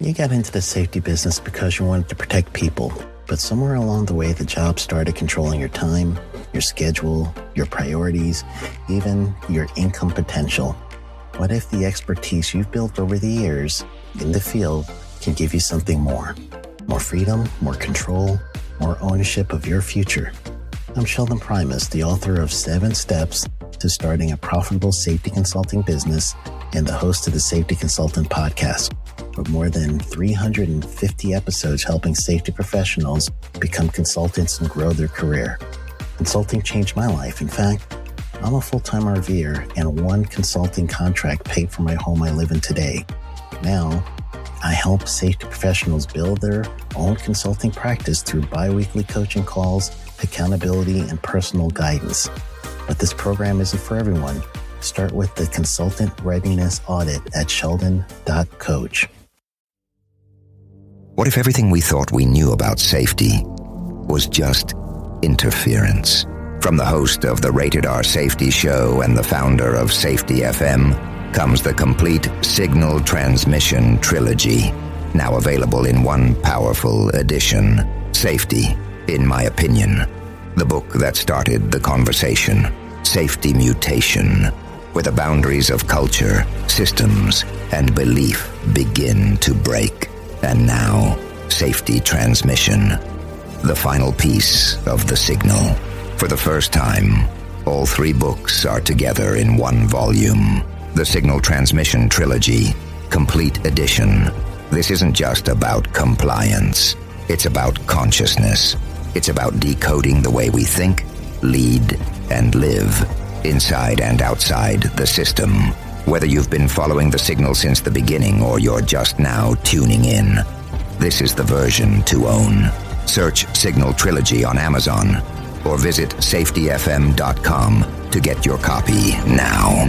You got into the safety business because you wanted to protect people, but somewhere along the way, the job started controlling your time, your schedule, your priorities, even your income potential. What if the expertise you've built over the years in the field can give you something more? More freedom, more control, more ownership of your future. I'm Sheldon Primus, the author of 7 Steps to Starting a Profitable Safety Consulting Business and the host of the Safety Consultant Podcast, with more than 350 episodes helping safety professionals become consultants and grow their career. Consulting changed my life. In fact, I'm a full-time RVer, and one consulting contract paid for my home I live in today. Now, I help safety professionals build their own consulting practice through bi-weekly coaching calls, accountability, and personal guidance. But this program isn't for everyone. Start with the Consultant Readiness Audit at sheldon.coach. What if everything we thought we knew about safety was just interference? From the host of the Rated R Safety Show and the founder of Safety FM comes the complete Signal Transmission Trilogy, now available in one powerful edition. Safety, in my opinion, the book that started the conversation. Safety Mutation, where the boundaries of culture, systems, and belief begin to break. And now, Safety Transmission, the final piece of the signal. For the first time, all 3 books are together in one volume. The Signal Transmission Trilogy, Complete Edition. This isn't just about compliance. It's about consciousness. It's about decoding the way we think, lead, and live, inside and outside the system. Whether you've been following the signal since the beginning or you're just now tuning in, this is the version to own. Search Signal Trilogy on Amazon or visit safetyfm.com to get your copy now.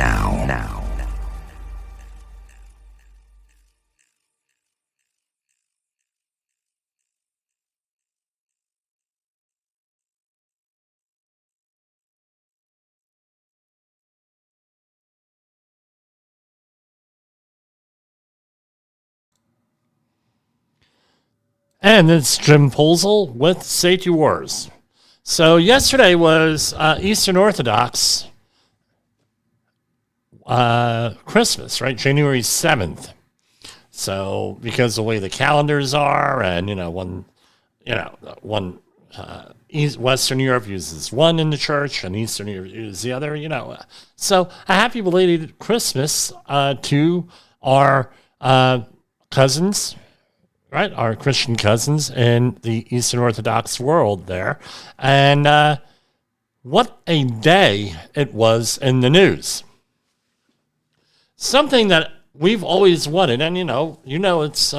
And it's Jim Posel with Safety Wars. So yesterday was Eastern Orthodox Christmas, right? January 7th. So because of the way the calendars are, and Western Europe uses one in the church, and Eastern Europe uses the other. So a happy belated Christmas to our cousins. Right, our Christian cousins in the Eastern Orthodox world there. And what a day it was in the news. Something that we've always wanted, and it's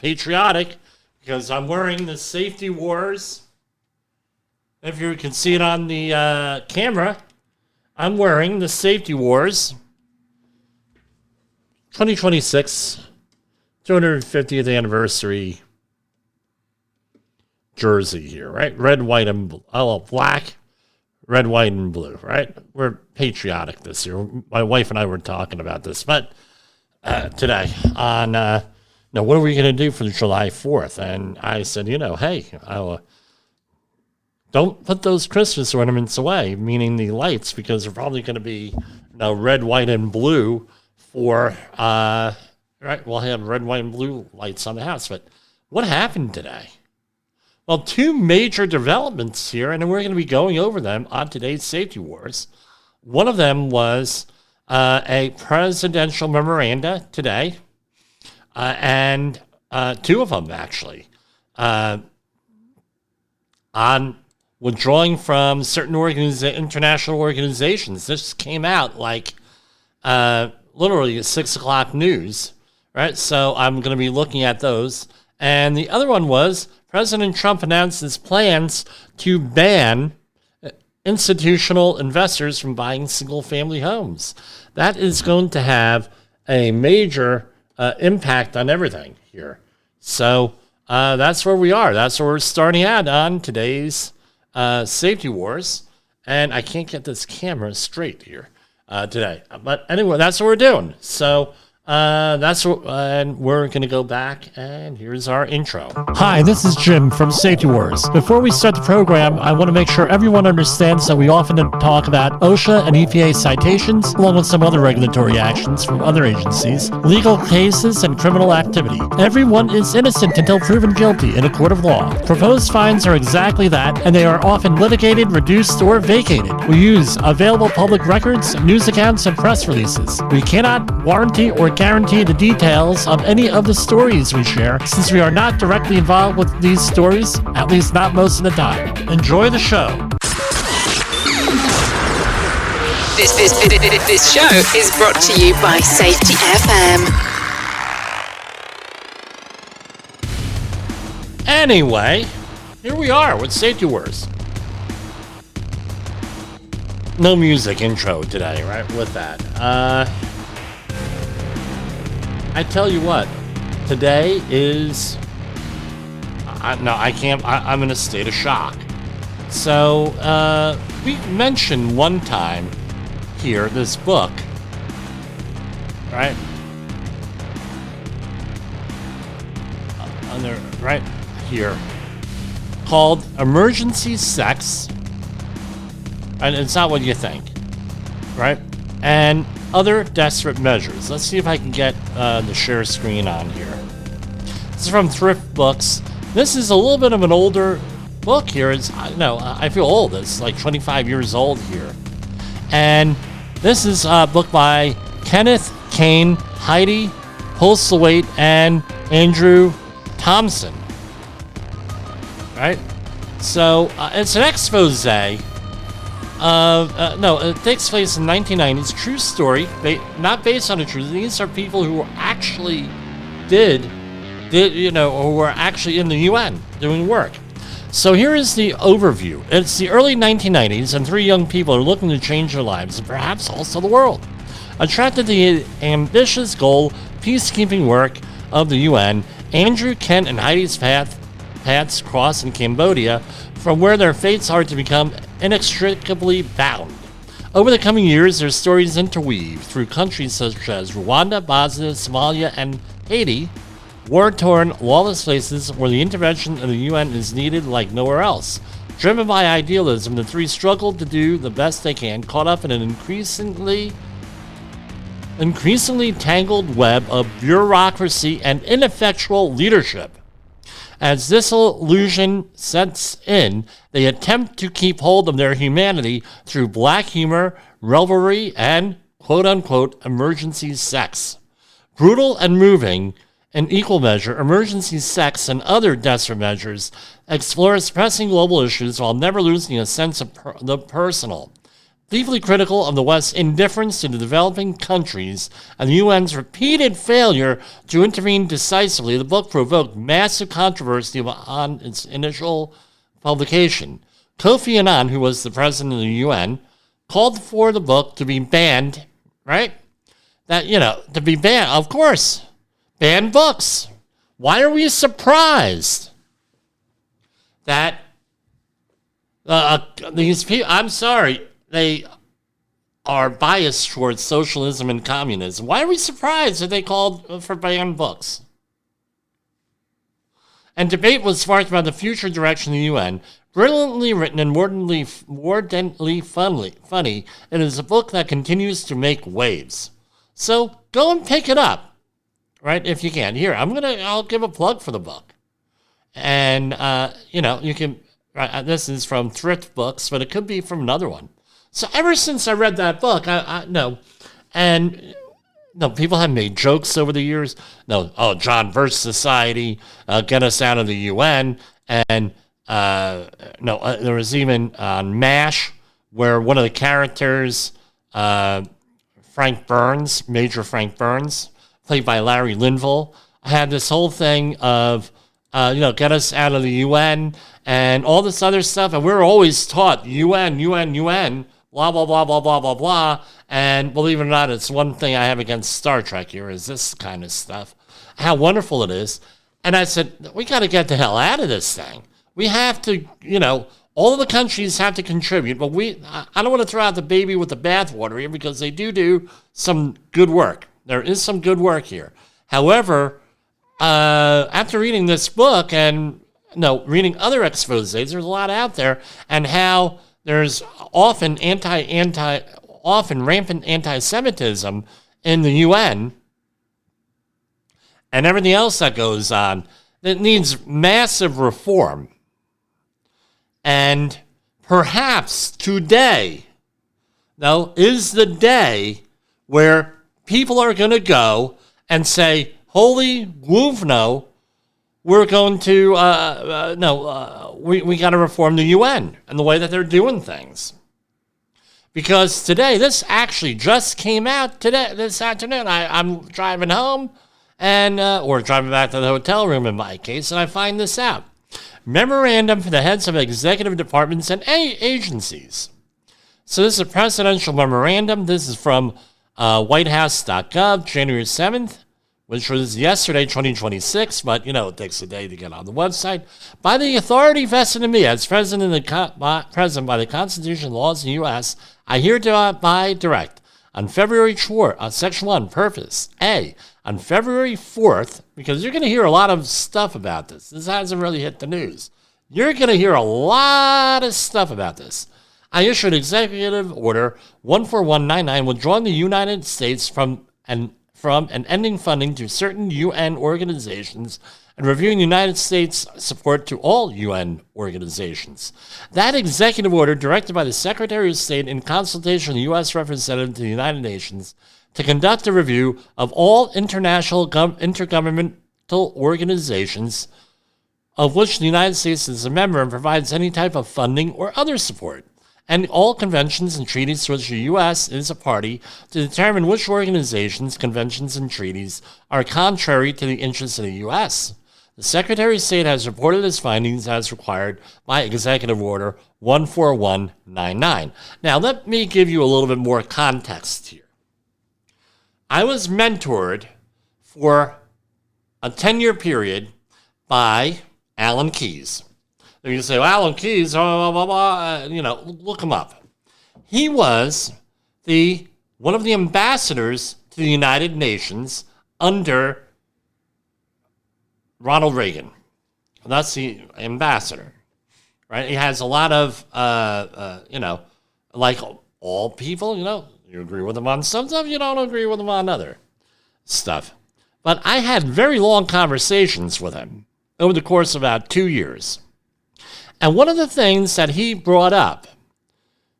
patriotic, because I'm wearing the Safety Wars. If you can see it on the camera, I'm wearing the Safety Wars 2026 250th anniversary jersey here, right? Red, white, and blue. Black, red, white, and blue, right? We're patriotic this year. My wife and I were talking about this, but today on, what are we going to do for July 4th? And I said, hey, don't put those Christmas ornaments away, meaning the lights, because they're probably going to be red, white, and blue for... Right, we'll have red, white, and blue lights on the house. But what happened today? Well, 2 major developments here, and we're going to be going over them on today's Safety Wars. One of them was a presidential memoranda today, and 2 of them, actually, on withdrawing from certain international organizations. This came out like literally at 6 o'clock news. Right, so I'm going to be looking at those. And the other one was President Trump announced his plans to ban institutional investors from buying single-family homes. That is going to have a major impact on everything here. So that's where we are. That's where we're starting out on today's Safety Wars. And I can't get this camera straight here today. But anyway, that's what we're doing. So And we're going to go back, and here's our intro. Hi, this is Jim from Safety Wars. Before we start the program, I want to make sure everyone understands that we often talk about OSHA and EPA citations, along with some other regulatory actions from other agencies, legal cases, and criminal activity. Everyone is innocent until proven guilty in a court of law. Proposed fines are exactly that, and they are often litigated, reduced, or vacated. We use available public records, news accounts, and press releases. We cannot warranty or guarantee the details of any of the stories we share, since we are not directly involved with these stories, at least not most of the time. Enjoy the show. This show is brought to you by Safety FM. Anyway, here we are with Safety Wars. No music intro today, right? With that. I tell you what, today is... I can't... I'm in a state of shock. So, we mentioned one time here this book, right? Right here, called Emergency Sex. And it's not what you think, right? And other desperate measures. Let's see if I can get the share screen on here. This is from Thrift Books. This is a little bit of an older book here. I feel old. It's like 25 years old here. And this is a book by Kenneth Kane, Heidi Postlethwaite, and Andrew Thompson. Right? So it's an expose. It takes place in 1990s. True story, not based on a truth. These are people who actually who were actually in the UN doing work. So here is the overview. It's the early 1990s, and three young people are looking to change their lives, and perhaps also the world. Attracted to the ambitious goal, peacekeeping work of the UN, Andrew, Kent, and Heidi's paths cross in Cambodia, from where their fates are to become inextricably bound. Over the coming years, their stories interweave through countries such as Rwanda, Bosnia, Somalia, and Haiti, war-torn, lawless places where the intervention of the UN is needed like nowhere else. Driven by idealism, the three struggle to do the best they can, caught up in an increasingly tangled web of bureaucracy and ineffectual leadership. As disillusion sets in, they attempt to keep hold of their humanity through black humor, revelry, and quote-unquote emergency sex. Brutal and moving, in equal measure, emergency sex and other desperate measures explores pressing global issues while never losing a sense of the personal. Deeply critical of the West's indifference to the developing countries and the UN's repeated failure to intervene decisively, the book provoked massive controversy on its initial publication. Kofi Annan, who was the president of the UN, called for the book to be banned, right? To be banned, of course. Ban books. Why are we surprised that these people, I'm sorry, they are biased towards socialism and communism? Why are we surprised that they called for banned books? And debate was sparked about the future direction of the UN. Brilliantly written and mordantly funny, it is a book that continues to make waves. So go and pick it up, right, if you can. Here, I'll give a plug for the book. And, you can, this is from Thrift Books, but it could be from another one. So ever since I read that book, people have made jokes over the years. John Birch Society, get us out of the UN. And, there was even on MASH, where one of the characters, Major Frank Burns, played by Larry Linville, had this whole thing of, get us out of the UN and all this other stuff. And we're always taught UN, blah, blah, blah, blah, blah, blah, blah. And believe it or not, it's one thing I have against Star Trek here is this kind of stuff, how wonderful it is. And I said, we got to get the hell out of this thing. We have to, all of the countries have to contribute, but I don't want to throw out the baby with the bathwater here because they do some good work. There is some good work here. However, after reading this book and reading other exposés, there's a lot out there, and how there's often rampant anti-Semitism in the UN and everything else that goes on that needs massive reform. And perhaps today, is the day where people are going to go and say, holy Wuvno, we're going to, we got to reform the UN and the way that they're doing things. Because today, this actually just came out this afternoon. I'm driving home or driving back to the hotel room in my case, and I find this out. Memorandum for the heads of executive departments and agencies. So this is a presidential memorandum. This is from whitehouse.gov, January 7th, which was yesterday, 2026, but, it takes a day to get on the website. By the authority vested in me as president by the Constitution and laws of the U.S., I hereby direct on February 4th, Section 1, Purpose, A, on February 4th, because you're going to hear a lot of stuff about this. This hasn't really hit the news. You're going to hear a lot of stuff about this. I issued Executive Order 14199 withdrawing the United States from and ending funding to certain UN organizations and reviewing the United States support to all UN organizations. That executive order, directed by the Secretary of State in consultation with the U.S. representative to the United Nations, to conduct a review of all international intergovernmental organizations of which the United States is a member and provides any type of funding or other support, and all conventions and treaties to which the U.S. is a party, to determine which organizations, conventions, and treaties are contrary to the interests of the U.S. The Secretary of State has reported his findings as required by Executive Order 14199. Now, let me give you a little bit more context here. I was mentored for a 10-year period by Alan Keyes. And you say, well, Alan Keyes, blah, blah, blah, look him up. He was one of the ambassadors to the United Nations under Ronald Reagan. That's the ambassador, right? He has a lot of, like all people, you agree with him on some stuff, you don't agree with him on other stuff. But I had very long conversations with him over the course of about 2 years. And one of the things that he brought up,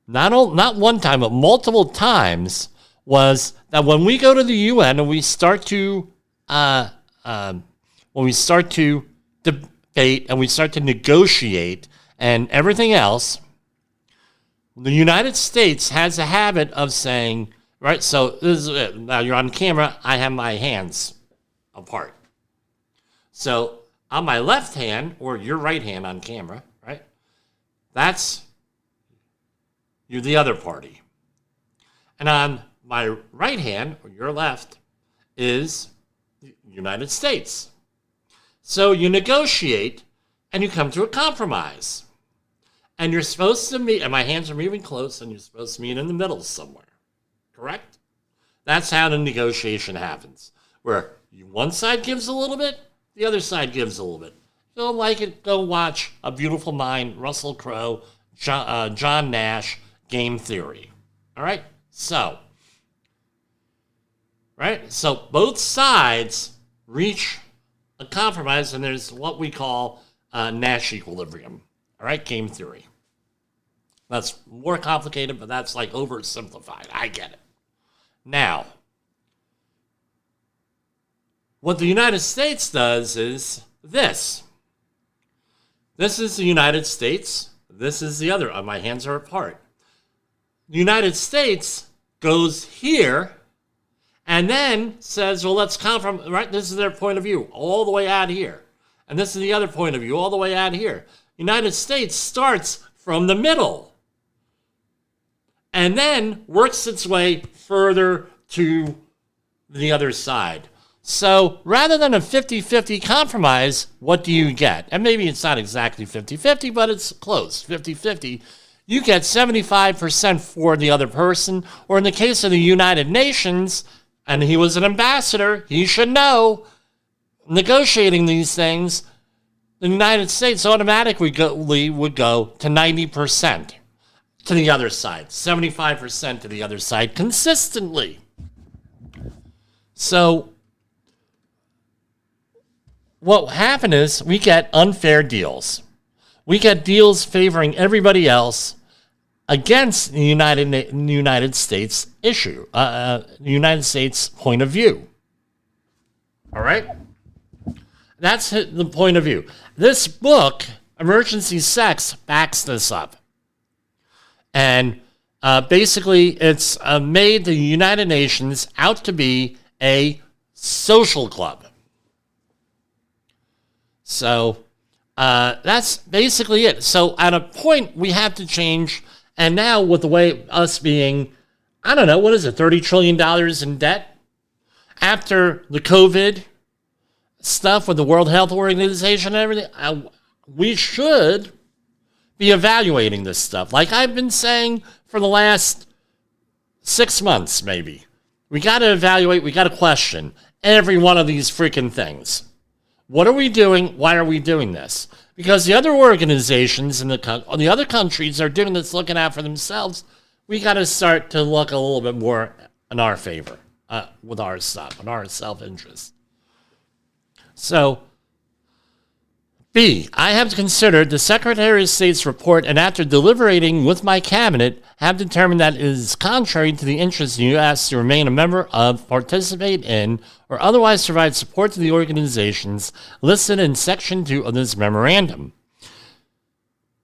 not one time, but multiple times, was that when we go to the UN and we start to debate and we start to negotiate and everything else, the United States has a habit of saying, right, so this is it. Now you're on camera, I have my hands apart. So on my left hand, or your right hand on camera, right, that's you're the other party. And on my right hand, or your left, is the United States. So you negotiate and you come to a compromise. And you're supposed to meet, and my hands are moving close, and you're supposed to meet in the middle somewhere. Correct? That's how the negotiation happens. Where one side gives a little bit, the other side gives a little bit. If you don't like it, go watch A Beautiful Mind, Russell Crowe, John Nash, Game Theory. All right? So both sides reach a compromise, and there's what we call Nash equilibrium. All right, game theory. That's more complicated, but that's like oversimplified. I get it. Now, what the United States does is this. This is the United States. This is the other. My hands are apart. The United States goes here and then says, well, let's compromise. Right? This is their point of view all the way out here. And this is the other point of view all the way out here. United States starts from the middle and then works its way further to the other side. So rather than a 50-50 compromise, what do you get? And maybe it's not exactly 50-50, but it's close, 50-50. You get 75% for the other person, or in the case of the United Nations, and he was an ambassador. He should know. Negotiating these things, the United States automatically would go to 90% to the other side, 75% to the other side consistently. So what happened is we get unfair deals. We get deals favoring everybody else against the United States issue, the United States point of view. All right? That's the point of view. This book, Emergency Sex, backs this up. And basically, it's made the United Nations out to be a social club. So that's basically it. So at a point, we have to change. And now with the way us being, I don't know, what is it, $30 trillion in debt? After the COVID stuff with the World Health Organization and everything, we should be evaluating this stuff. Like I've been saying for the last 6 months, maybe. We got to evaluate, we got to question every one of these freaking things. What are we doing? Why are we doing this? Because the other organizations in the other countries are doing this, looking out for themselves. We got to start to look a little bit more in our favor with our stuff, and our self-interest. So, B, I have considered the Secretary of State's report, and after deliberating with my cabinet, have determined that it is contrary to the interests of the U.S. to remain a member of, participate in, or otherwise provide support to the organizations listed in Section 2 of this memorandum.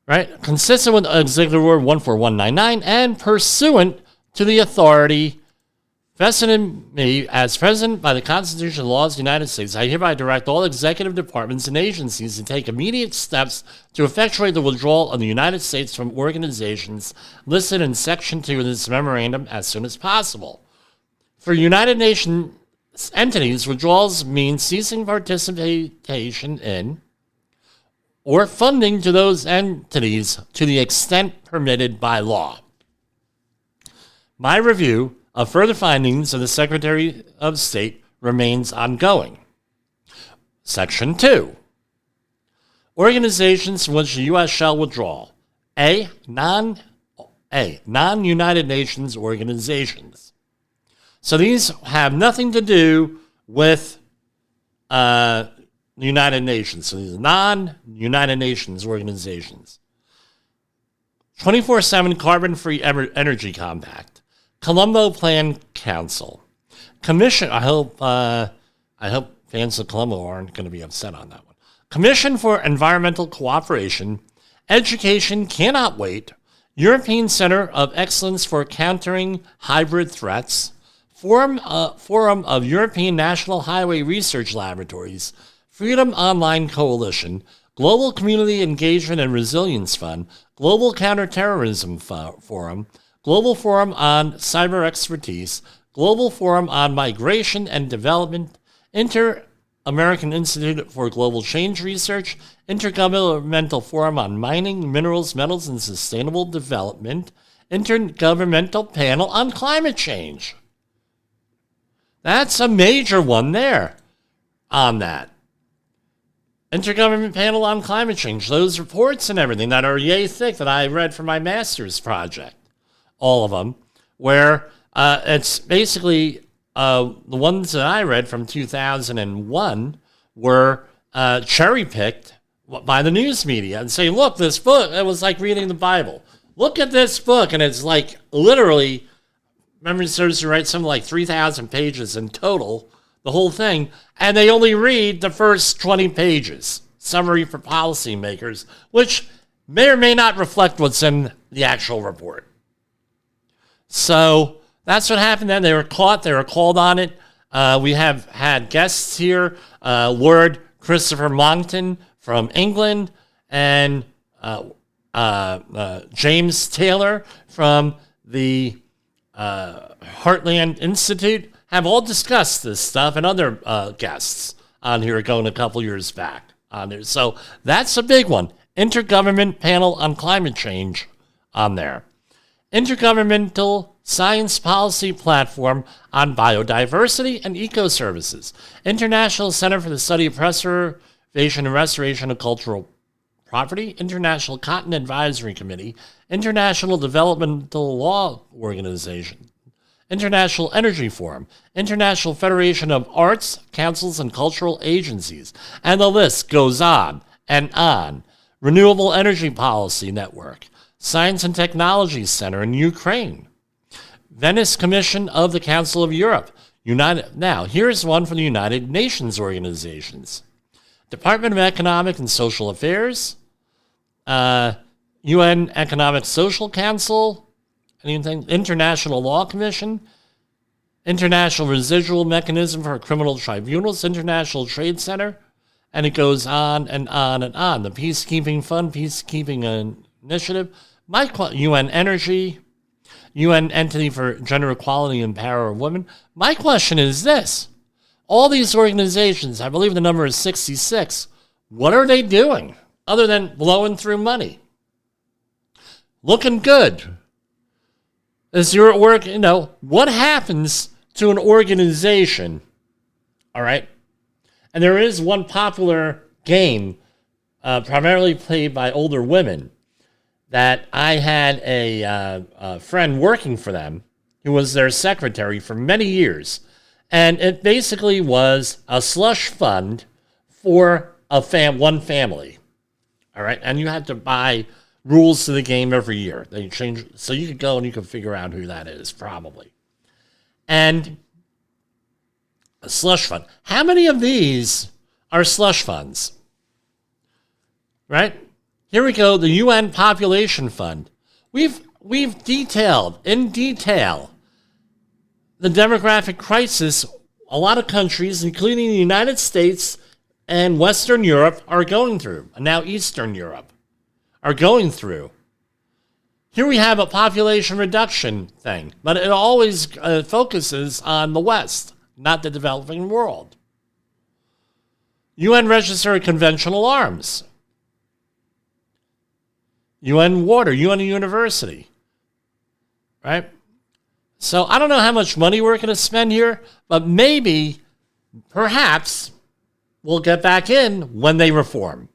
Right? Consistent with Executive Order 14199 and pursuant to the authority vested in me as President by the Constitution and laws of the United States, I hereby direct all executive departments and agencies to take immediate steps to effectuate the withdrawal of the United States from organizations listed in Section 2 of this memorandum as soon as possible. For United Nations entities, withdrawals mean ceasing participation in or funding to those entities to the extent permitted by law. My review of further findings of the Secretary of State remains ongoing. Section 2. Organizations from which the U.S. shall withdraw. Non-United Nations organizations. So these have nothing to do with the United Nations. So these are non-United Nations organizations. 24/7 Carbon-Free Energy Compact. Colombo Plan Council. Commission, I hope fans of Colombo aren't going to be upset on that one. Commission for Environmental Cooperation. Education Cannot Wait. European Center of Excellence for Countering Hybrid Threats. Forum of European National Highway Research Laboratories. Freedom Online Coalition. Global Community Engagement and Resilience Fund. Global Counterterrorism Forum. Global Forum on Cyber Expertise, Global Forum on Migration and Development, Inter-American Institute for Global Change Research, Intergovernmental Forum on Mining, Minerals, Metals, and Sustainable Development, Intergovernmental Panel on Climate Change. That's a major one there on that. Intergovernmental Panel on Climate Change, those reports and everything that are yay thick that I read for my master's project. All of them, where it's basically the ones that I read from 2001 were cherry-picked by the news media and say, look, this book, it was like reading the Bible. Look at this book, and it's like literally, memory serves to write something like 3,000 pages in total, the whole thing, and they only read the first 20 pages, summary for policymakers, which may or may not reflect what's in the actual report. So that's what happened then. They were caught. They were called on it. We have had guests here, Lord Christopher Monckton from England and James Taylor from the Heartland Institute have all discussed this stuff, and other guests on here going a couple years back on there. So that's a big one. Intergovernmental Panel on Climate Change on there. Intergovernmental Science Policy Platform on Biodiversity and Ecoservices, International Center for the Study of Preservation and Restoration of Cultural Property, International Cotton Advisory Committee, International Developmental Law Organization, International Energy Forum, International Federation of Arts, Councils, and Cultural Agencies, and the list goes on and on. Renewable Energy Policy Network, Science and Technology Center in Ukraine, Venice Commission of the Council of Europe. Now, here's one for the United Nations organizations. Department of Economic and Social Affairs, UN Economic Social Council, anything, International Law Commission, International Residual Mechanism for Criminal Tribunals, International Trade Center, and it goes on and on and on. The Peacekeeping Fund, Peacekeeping Initiative, UN Energy, UN Entity for Gender Equality and Power of Women. My question is this. All these organizations, I believe the number is 66, what are they doing other than blowing through money? Looking good. Is your work, what happens to an organization, all right? And there is one popular game, primarily played by older women, that I had a friend working for them who was their secretary for many years. And it basically was a slush fund for one family. All right. And you had to buy rules to the game every year. They change. So you could go and you could figure out who that is, probably. And a slush fund. How many of these are slush funds? Right? Here we go, the UN Population Fund. We've detailed in detail the demographic crisis a lot of countries, including the United States and Western Europe, are going through, and now Eastern Europe are going through. Here we have a population reduction thing, but it always focuses on the West, not the developing world. UN Register of Conventional Arms. UN Water, UN University, right? So I don't know how much money we're going to spend here, but perhaps, we'll get back in when they reform.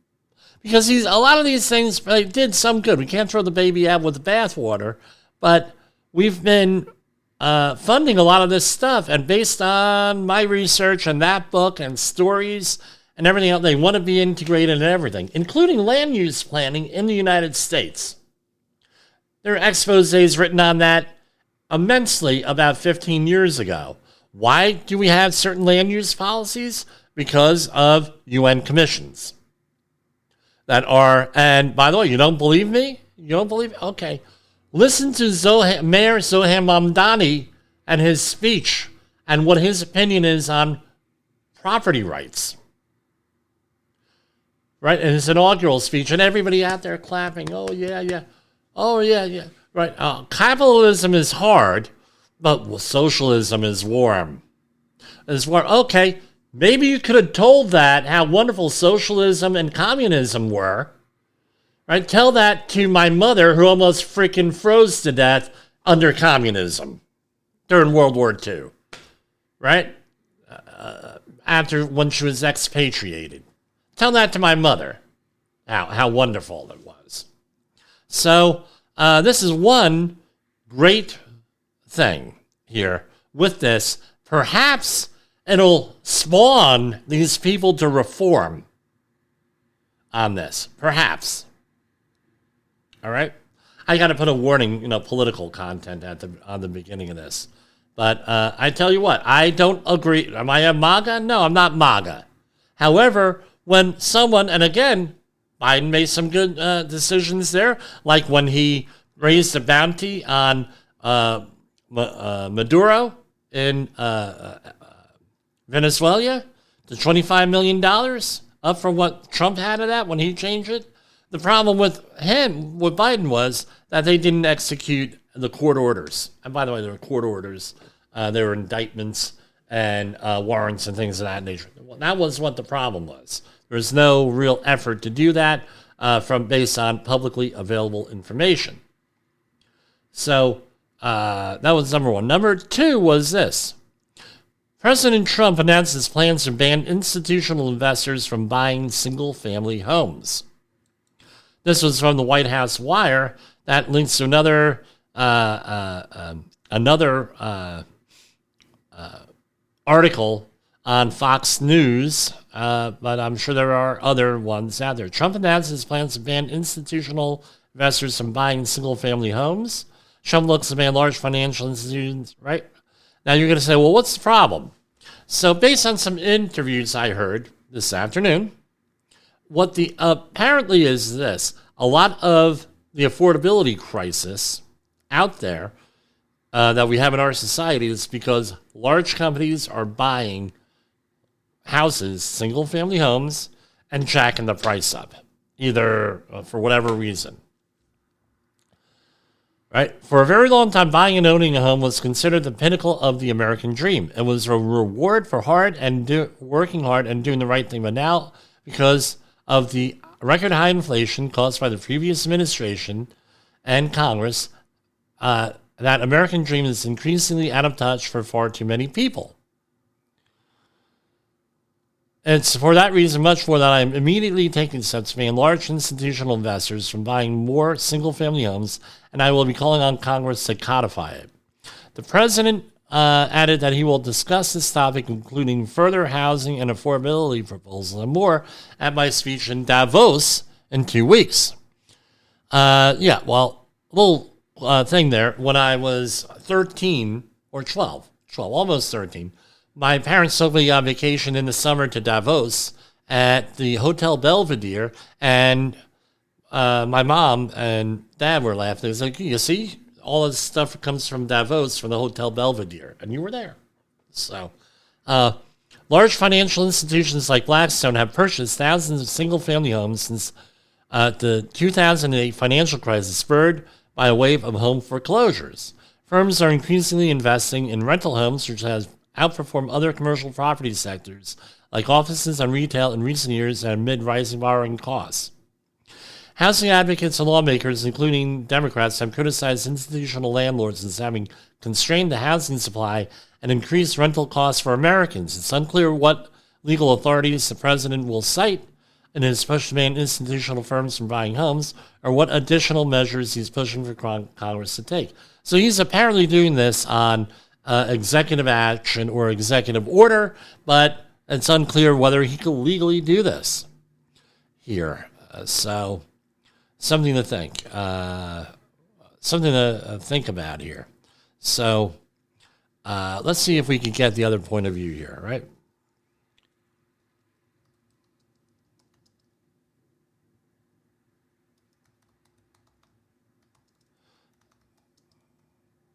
Because a lot of these things did some good. We can't throw the baby out with the bathwater, but we've been funding a lot of this stuff, and based on my research and that book and stories and everything else, they want to be integrated in everything, including land use planning in the United States. There are exposés written on that immensely about 15 years ago. Why do we have certain land use policies? Because of UN commissions that are, and by the way, you don't believe me? You don't believe me? Okay. Listen to Mayor Zohan Mamdani and his speech and what his opinion is on property rights. Right, and his inaugural speech, and everybody out there clapping. Oh yeah. Right. Capitalism is hard, but socialism is warm. Okay, maybe you could have told that how wonderful socialism and communism were. Right. Tell that to my mother, who almost freaking froze to death under communism during World War II. Right. When she was expatriated. Tell that to my mother, how wonderful it was. So this is one great thing here with this. Perhaps it'll spawn these people to reform on this. Perhaps. All right? I got to put a warning, political content on the beginning of this. But I tell you what, I don't agree. Am I a MAGA? No, I'm not MAGA. However, when someone, and again, Biden made some good decisions there, like when he raised the bounty on Maduro in Venezuela to $25 million, up from what Trump had of that when he changed it. The problem with Biden was that they didn't execute the court orders. And by the way, there were court orders, there were indictments and warrants and things of that nature. Well, that was what the problem was. There's no real effort to do that based on publicly available information. So that was number one. Number two was this. President Trump announced his plans to ban institutional investors from buying single-family homes. This was from the White House Wire. That links to another article on Fox News, but I'm sure there are other ones out there. Trump announced his plans to ban institutional investors from buying single-family homes. Trump looks to ban large financial institutions, right? Now you're going to say, well, what's the problem? So based on some interviews I heard this afternoon, what the apparently is this. A lot of the affordability crisis out there that we have in our society is because large companies are buying houses, single-family homes, and jacking the price up, either for whatever reason. Right? For a very long time, buying and owning a home was considered the pinnacle of the American dream. It was a reward for working hard and doing the right thing. But now, because of the record high inflation caused by the previous administration and Congress, that American dream is increasingly out of touch for far too many people. It's for that reason, much more, that I'm immediately taking steps to ban large institutional investors from buying more single-family homes, and I will be calling on Congress to codify it. The president added that he will discuss this topic, including further housing and affordability proposals and more, at my speech in Davos in 2 weeks. A little thing there. When I was 13 or 12, almost 13, my parents took me on vacation in the summer to Davos at the Hotel Belvedere, and my mom and dad were laughing. It's like, you see, all this stuff comes from Davos, from the Hotel Belvedere, and you were there. So, large financial institutions like Blackstone have purchased thousands of single-family homes since the 2008 financial crisis, spurred by a wave of home foreclosures. Firms are increasingly investing in rental homes, which has outperformed other commercial property sectors like offices and retail in recent years amid rising borrowing costs. Housing advocates and lawmakers, including Democrats, have criticized institutional landlords as having constrained the housing supply and increased rental costs for Americans. It's unclear what legal authorities the president will cite in his push to ban institutional firms from buying homes, or what additional measures he's pushing for Congress to take. So he's apparently doing this on executive action or executive order, but it's unclear whether he can legally do this here. So something to think. Something to think about here. So let's see if we can get the other point of view here, right?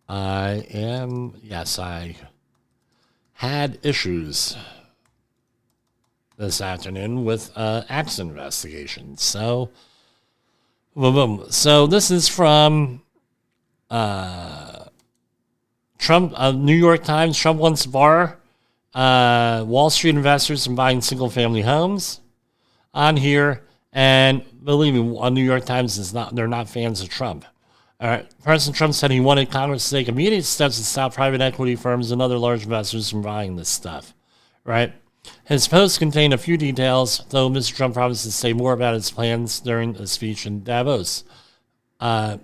I had issues this afternoon with axe investigations. So, boom, boom. So this is from Trump, New York Times. Trump wants to bar Wall Street investors from buying single-family homes on here. And believe me, New York Times they're not fans of Trump. All right. President Trump said he wanted Congress to take immediate steps to stop private equity firms and other large investors from buying this stuff. Right? His post contained a few details, though Mr. Trump promised to say more about his plans during a speech in Davos. The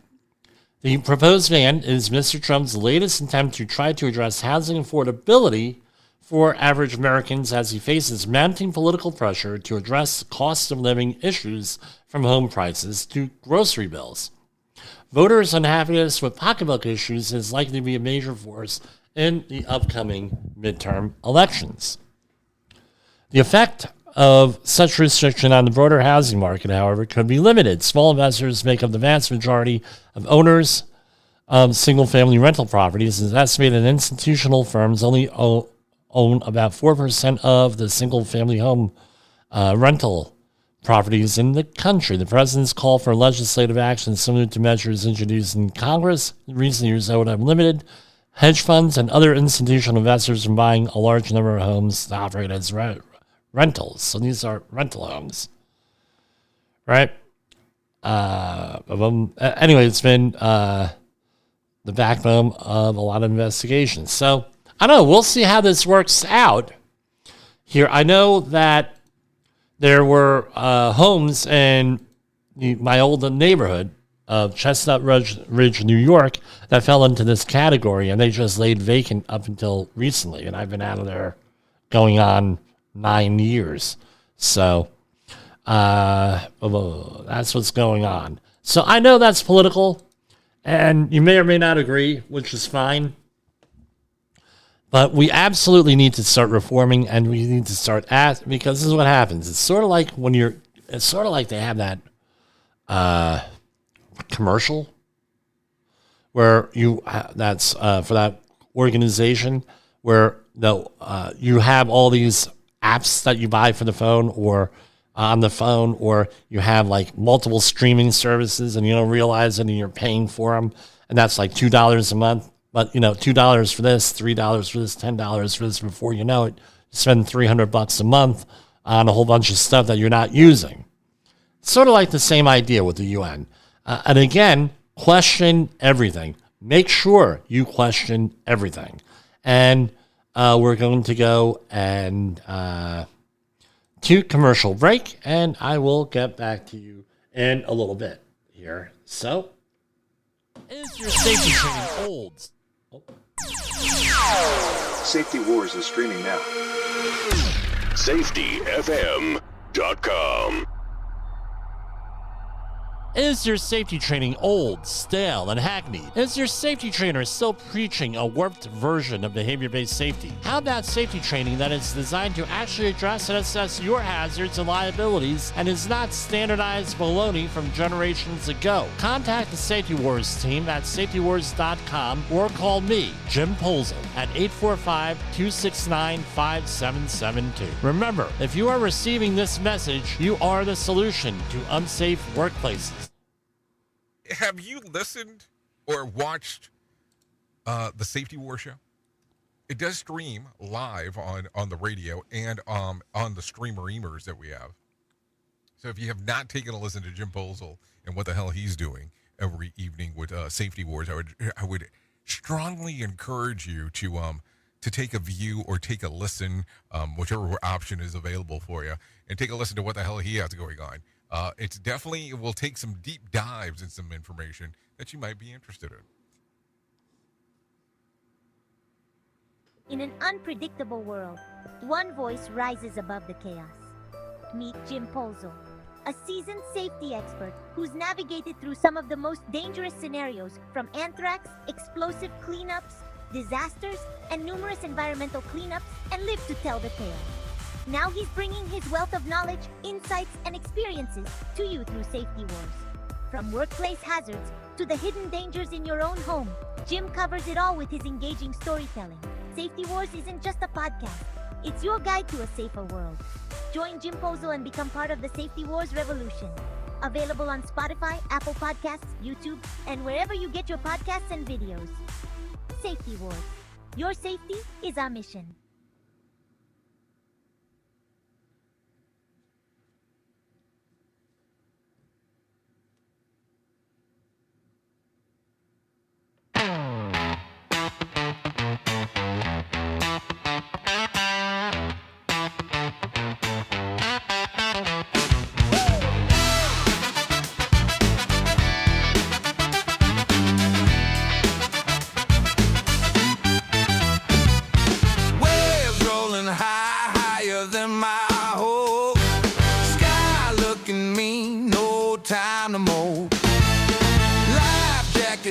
proposed ban is Mr. Trump's latest attempt to try to address housing affordability for average Americans as he faces mounting political pressure to address cost of living issues from home prices to grocery bills. Voters' unhappiness with pocketbook issues is likely to be a major force in the upcoming midterm elections. The effect of such restriction on the broader housing market, however, could be limited. Small investors make up the vast majority of owners of single-family rental properties. It's estimated that institutional firms only own about 4% of the single-family home rental properties in the country. The president's call for legislative action similar to measures introduced in Congress in recent years that would have limited hedge funds and other institutional investors from buying a large number of homes to operate as rentals. So these are rental homes, right? Anyway, it's been the the backbone of a lot of investigations. So I don't know. We'll see how this works out here. I know that there were homes in my old neighborhood of Chestnut Ridge, New York, that fell into this category, and they just laid vacant up until recently. And I've been out of there going on 9 years. So that's what's going on. So I know that's political, and you may or may not agree, which is fine. But we absolutely need to start reforming, and we need to start because this is what happens. It's sort of like they have that commercial where that's for that organization where you have all these apps that you buy for the phone or on the phone, or you have like multiple streaming services and you don't realize it and you're paying for them, and that's like $2 a month. But $2 for this, $3 for this, $10 for this. Before you know it, you spend $300 a month on a whole bunch of stuff that you're not using. Sort of like the same idea with the UN. And again, question everything. Make sure you question everything. And we're going to go and to commercial break, and I will get back to you in a little bit here. So, is your safety training old? Safety Wars is streaming now. SafetyFM.com. Is your safety training old, stale, and hackneyed? Is your safety trainer still preaching a warped version of behavior-based safety? How about safety training that is designed to actually address and assess your hazards and liabilities and is not standardized baloney from generations ago? Contact the Safety Wars team at safetywars.com or call me, Jim Polzel, at 845-269-5772. Remember, if you are receiving this message, you are the solution to unsafe workplaces. Have you listened or watched the Safety War Show? It does stream live on the radio and on the streamer-emers that we have. So if you have not taken a listen to Jim Polzel and what the hell he's doing every evening with Safety Wars, I would strongly encourage you to take a view or take a listen, whichever option is available for you, and take a listen to what the hell he has going on. It will take some deep dives and some information that you might be interested in. In an unpredictable world, one voice rises above the chaos. Meet Jim Polzel, a seasoned safety expert who's navigated through some of the most dangerous scenarios, from anthrax, explosive cleanups, disasters, and numerous environmental cleanups, and lived to tell the tale. Now he's bringing his wealth of knowledge, insights, and experiences to you through Safety Wars. From workplace hazards to the hidden dangers in your own home, Jim covers it all with his engaging storytelling. Safety Wars isn't just a podcast, it's your guide to a safer world. Join Jim Polzel and become part of the Safety Wars revolution. Available on Spotify, Apple Podcasts, YouTube, and wherever you get your podcasts and videos. Safety Wars. Your safety is our mission.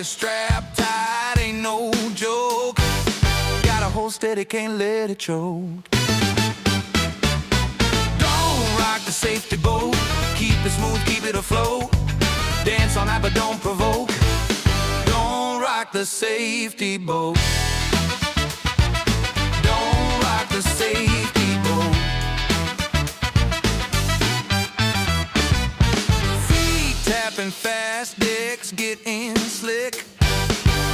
Strapped tight, ain't no joke. Got to hold steady, can't let it choke. Don't rock the safety boat. Keep it smooth, keep it afloat. Dance on that, but don't provoke. Don't rock the safety boat. Don't rock the safety boat. Feet tapping fast, decks getting slick.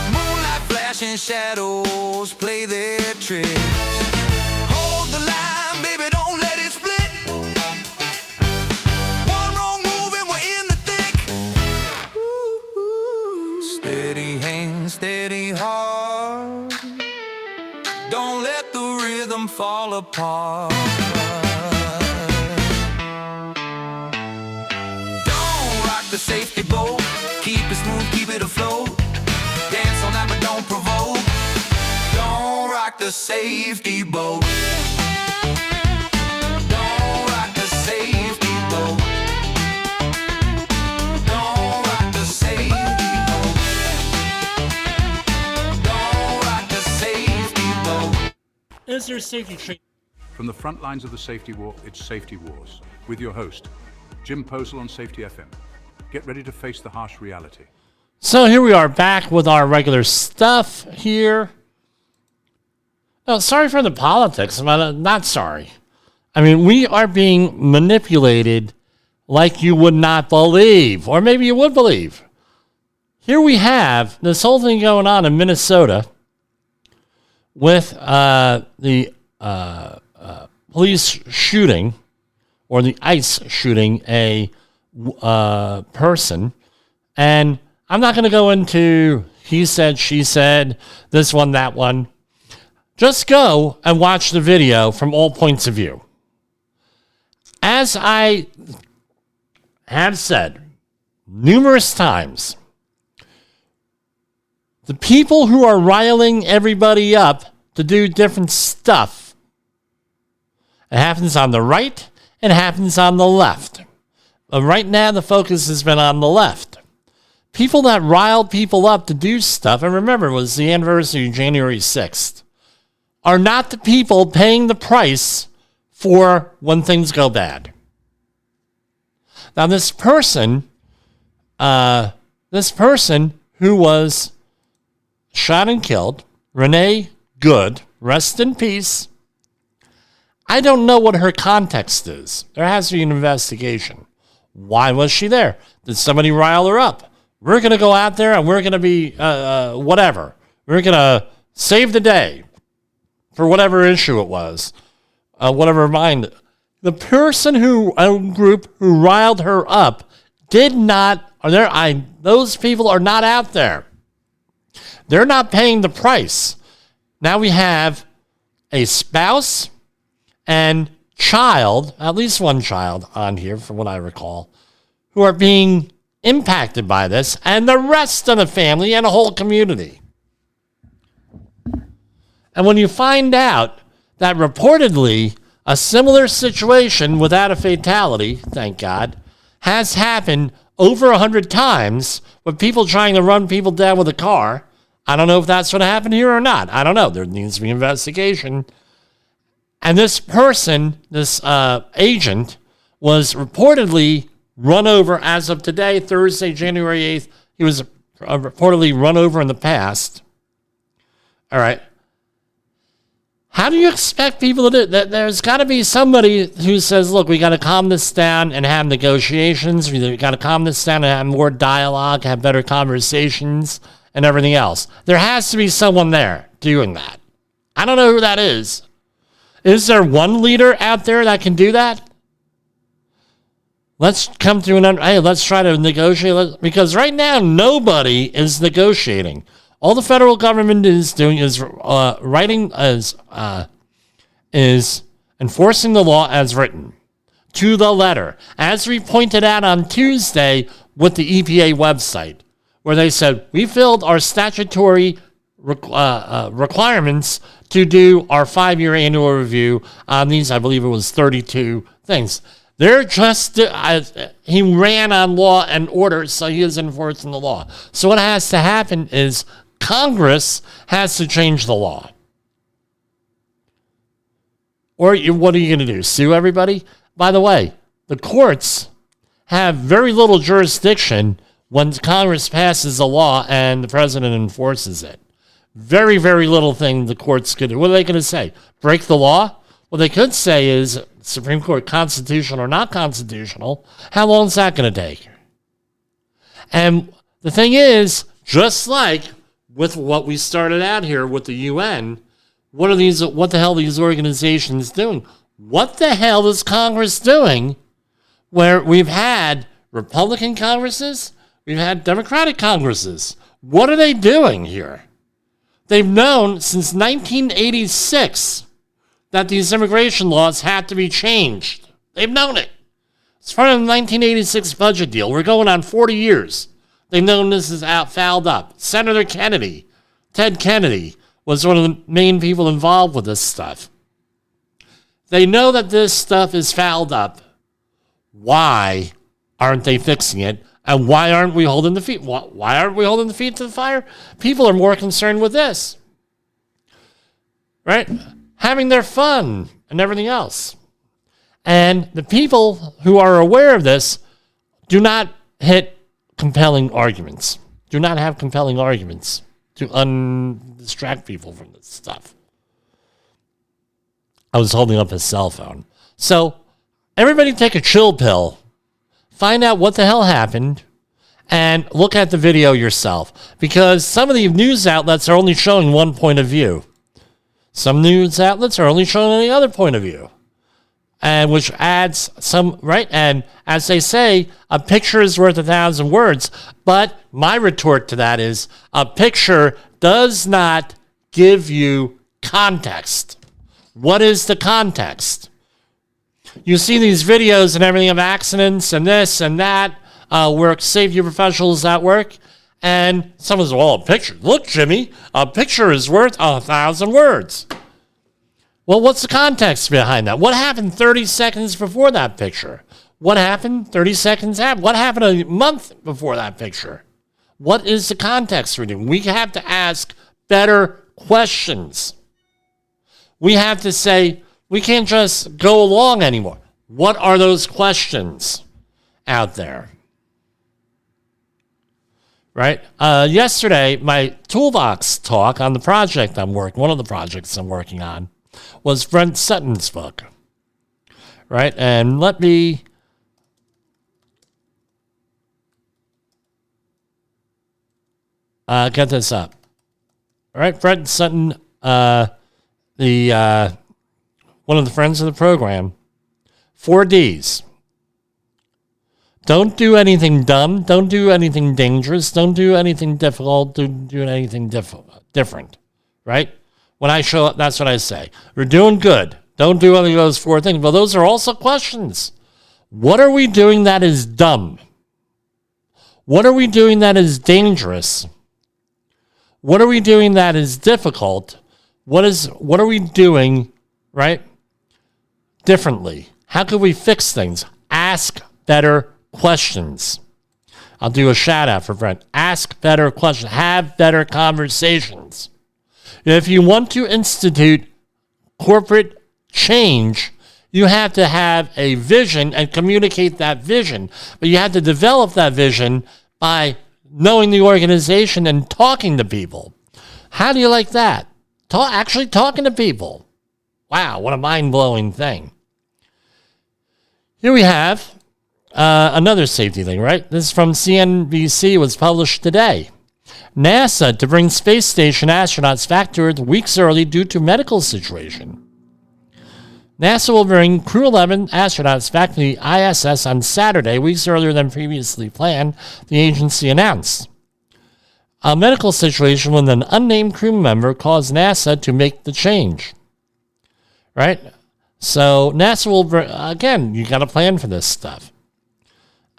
Moonlight flashing, shadows play their tricks. Hold the line, baby, don't let it split. One wrong move and we're in the thick. Steady hand, steady fall apart. Don't rock the safety boat. Keep it smooth, keep it afloat. Dance all night but don't provoke. Don't rock the safety boat. Don't rock the safety boat. Don't rock the safety boat. Don't rock the safety boat. Is there safety training? From the front lines of the safety war, it's Safety Wars, with your host, Jim Posel on Safety FM. Get ready to face the harsh reality. So here we are back with our regular stuff here. Oh, sorry for the politics, but not sorry. I mean, we are being manipulated like you would not believe, or maybe you would believe. Here we have this whole thing going on in Minnesota with the police shooting, or the ICE shooting a person. And I'm not going to go into he said, she said, this one, that one. Just go and watch the video from all points of view. As I have said numerous times, the people who are riling everybody up to do different stuff, it happens on the right, it happens on the left. But right now, the focus has been on the left. People that riled people up to do stuff, and remember, it was the anniversary of January 6th, are not the people paying the price for when things go bad. Now, this person who was shot and killed, Renee Good, rest in peace. I don't know what her context is. There has to be an investigation. Why was she there? Did somebody rile her up? We're going to go out there and we're going to be whatever. We're going to save the day for whatever issue it was, whatever mind. The person group who riled her up did not, those people are not out there. They're not paying the price. Now we have a spouse and child, at least one child on here from what I recall, who are being impacted by this, and the rest of the family and a whole community. And when you find out that reportedly a similar situation without a fatality, thank God, has happened over 100 times with people trying to run people down with a car, I don't know if that's what happened here or not. I don't know. There needs to be an investigation. And this person, this agent, was reportedly run over as of today, Thursday, January 8th. He was reportedly run over in the past. All right. How do you expect people to do that? There's got to be somebody who says, look, we got to calm this down and have negotiations. We got to calm this down and have more dialogue, have better conversations, and everything else. There has to be someone there doing that. I don't know who that is. Is there one leader out there that can do that? Let's come to let's try to negotiate. Because right now, nobody is negotiating. All the federal government is doing is is enforcing the law as written, to the letter. As we pointed out on Tuesday with the EPA website, where they said, we filled our statutory requirements to do our 5-year annual review on these, I believe it was 32 things. They're just, he ran on law and order, so he is enforcing the law. So what has to happen is Congress has to change the law. Or what are you going to do, sue everybody? By the way, the courts have very little jurisdiction when Congress passes a law and the president enforces it. Very, very little thing the courts could do. What are they going to say? Break the law? What they could say is, Supreme Court, constitutional or not constitutional, how long is that going to take? And the thing is, just like with what we started out here with the UN, what the hell are these organizations doing? What the hell is Congress doing where we've had Republican Congresses, we've had Democratic Congresses? What are they doing here? They've known since 1986 that these immigration laws had to be changed. They've known it. It's part of the 1986 budget deal. We're going on 40 years. They've known this is fouled up. Senator Kennedy, Ted Kennedy, was one of the main people involved with this stuff. They know that this stuff is fouled up. Why aren't they fixing it? And why aren't we holding the feet? Why aren't we holding the feet to the fire? People are more concerned with this. Right? Having their fun and everything else. And the people who are aware of this do not hit compelling arguments. Do not have compelling arguments to distract people from this stuff. I was holding up his cell phone. So everybody take a chill pill. Find out what the hell happened and look at the video yourself. Because some of the news outlets are only showing one point of view. Some news outlets are only showing the other point of view. And which adds some, right? And as they say, a picture is worth 1,000 words. But my retort to that is a picture does not give you context. What is the context? You see these videos and everything of accidents and this and that, work safety professionals at work, and someone says, well, a picture. Look, Jimmy, a picture is worth 1,000 words. Well, what's the context behind that? What happened 30 seconds before that picture? What happened 30 seconds after? What happened a month before that picture? What is the context for doing? We have to ask better questions. We have to say, we can't just go along anymore. What are those questions out there? Right? Yesterday, my toolbox talk on the project one of the projects I'm working on, was Brent Sutton's book. Right? And let me get this up. All right, Brent Sutton, one of the friends of the program, 4 Ds. Don't do anything dumb. Don't do anything dangerous. Don't do anything difficult. Don't do anything different. Right? When I show up, that's what I say. We're doing good. Don't do any of those 4 things. Well, those are also questions. What are we doing that is dumb? What are we doing that is dangerous? What are we doing that is difficult? What are we doing, right, differently? How could we fix things? Ask better questions. I'll do a shout out for Brent. Ask better questions. Have better conversations. If you want to institute corporate change, you have to have a vision and communicate that vision. But you have to develop that vision by knowing the organization and talking to people. How do you like that? Actually talking to people. Wow, what a mind-blowing thing. Here we have another safety thing, right? This is from CNBC, was published today. NASA to bring space station astronauts back to Earth weeks early due to medical situation. NASA will bring Crew 11 astronauts back to the ISS on Saturday, weeks earlier than previously planned, the agency announced. A medical situation with an unnamed crew member caused NASA to make the change. Right? So NASA will bring, again, you got to plan for this stuff.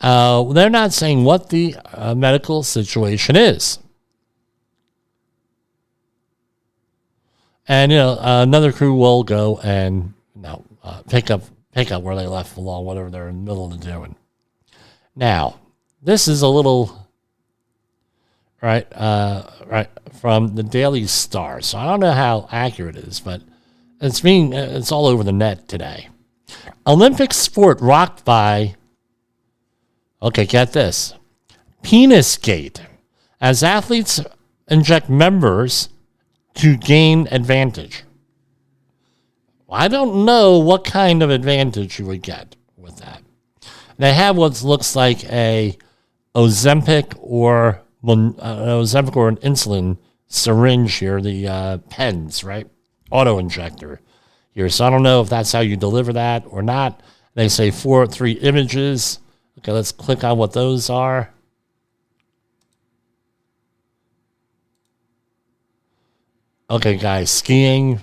They're not saying what the medical situation is. And, another crew will go and pick up where they left along, whatever they're in the middle of doing. Now, this is a little, right, from the Daily Star. So I don't know how accurate it is, but it's all over the net today. Olympic sport rocked by, okay, get this, Penisgate, as athletes inject members to gain advantage. I don't know what kind of advantage you would get with that. They have what looks like a Ozempic or an insulin syringe here, the pens, right? Auto injector here. So I don't know if that's how you deliver that or not. They say 3 images. Okay, let's click on what those are. Okay, guys, skiing.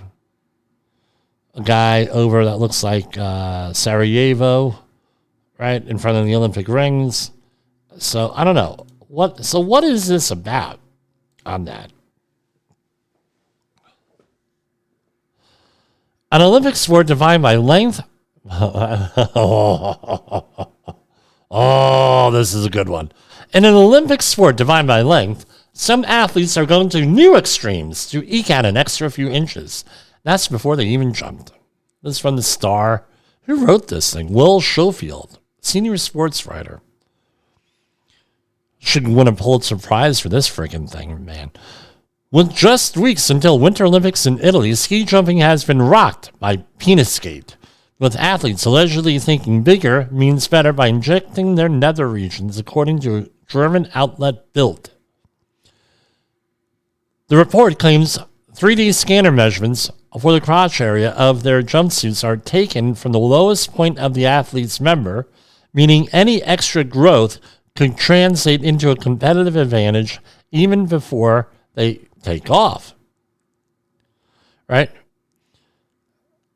a guy over that looks like Sarajevo, right, in front of the Olympic rings. So I don't know. What is this about on that? An Olympic sport defined by length. Oh, this is a good one. In an Olympic sport defined by length, some athletes are going to new extremes to eke out an extra few inches. That's before they even jumped. This is from The Star. Who wrote this thing? Will Schofield, senior sports writer. Should win a Pulitzer Prize for this freaking thing, man. With just weeks until Winter Olympics in Italy, ski jumping has been rocked by Penisgate, with athletes allegedly thinking bigger means better by injecting their nether regions, according to a German outlet Bild. The report claims 3D scanner measurements for the crotch area of their jumpsuits are taken from the lowest point of the athlete's member, meaning any extra growth could translate into a competitive advantage even before they take off. Right?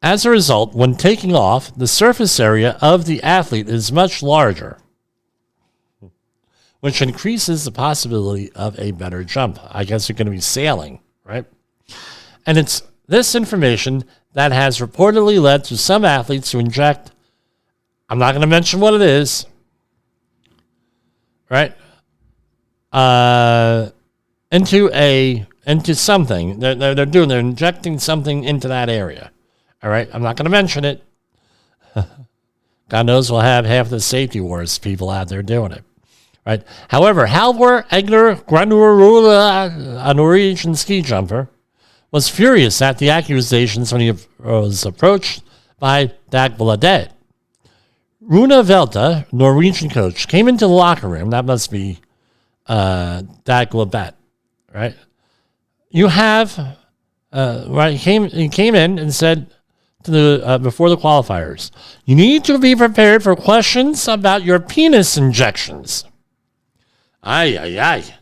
As a result, when taking off, the surface area of the athlete is much larger, which increases the possibility of a better jump. I guess you're going to be sailing, right? And it's this information that has reportedly led to some athletes to inject, I'm not going to mention what it is, right? Into something. They're injecting something into that area. All right, I'm not going to mention it. God knows we'll have half the Safety Wars people out there doing it. Right. However, Halvor Egner Granerud, a Norwegian ski jumper, was furious at the accusations when he was approached by Dagbladet. Rune Velta, Norwegian coach, came into the locker room. That must be Dagbladet, right? You have right. He came in and said to the before the qualifiers, you need to be prepared for questions about your penis injections. I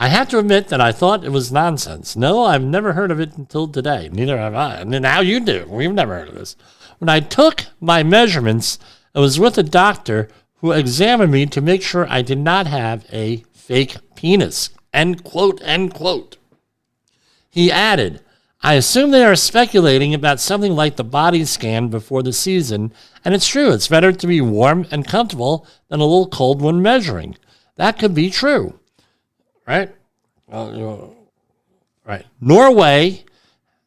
have to admit that I thought it was nonsense. No, I've never heard of it until today. Neither have I. And now you do. We've never heard of this. When I took my measurements, I was with a doctor who examined me to make sure I did not have a fake penis. End quote, end quote. He added, I assume they are speculating about something like the body scan before the season, and it's true. It's better to be warm and comfortable than a little cold when measuring. That could be true, right? Right. Norway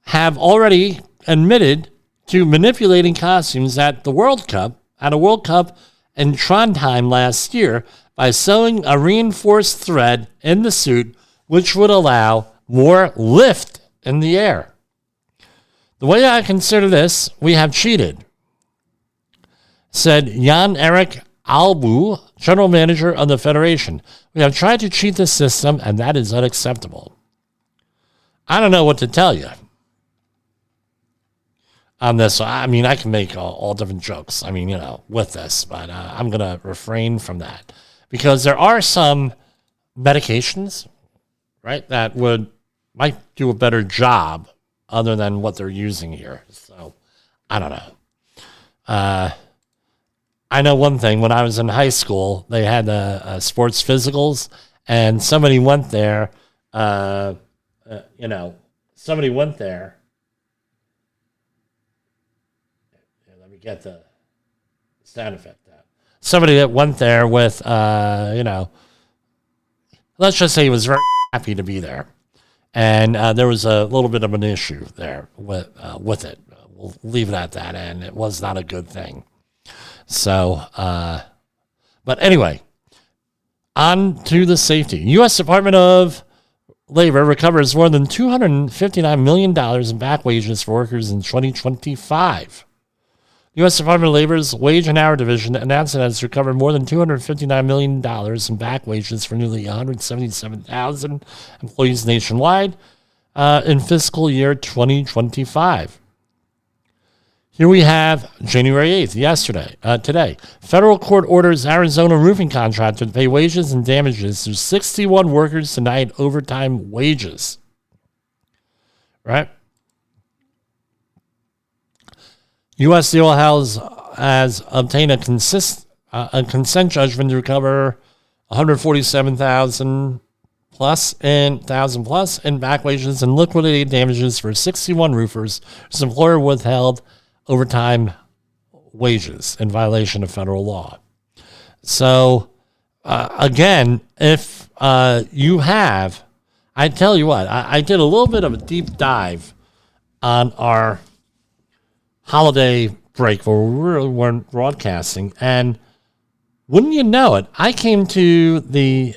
have already admitted to manipulating costumes at a World Cup in Trondheim last year by sewing a reinforced thread in the suit, which would allow more lift in the air. The way I consider this, we have cheated, said Jan Erik Albu, general manager of the federation. We have tried to cheat the system, and that is unacceptable. I don't know what to tell you on this. I mean, I can make all different jokes, with this, but I'm going to refrain from that because there are some medications, right, that might do a better job other than what they're using here. So, I don't know. I know one thing. When I was in high school, they had sports physicals, and somebody went there. Somebody went there. Let me get the sound effect out. Somebody that went there with, let's just say he was very happy to be there, and there was a little bit of an issue there with it. We'll leave it at that, and it was not a good thing. So, but anyway, on to the safety. U.S. Department of Labor recovers more than $259 million in back wages for workers in 2025. U.S. Department of Labor's Wage and Hour Division announced it has recovered more than $259 million in back wages for nearly 177,000 employees nationwide in fiscal year 2025. Here we have January 8th, today. Federal court orders Arizona roofing contractor to pay wages and damages to 61 workers denied overtime wages. Right? U.S. Steel has obtained a consent judgment to recover $147,000 plus in back wages and liquidated damages for 61 roofers whose employer withheld overtime wages in violation of federal law. So, again, if you have, I tell you what, I did a little bit of a deep dive on our holiday break where we really weren't broadcasting, and wouldn't you know it, I came to the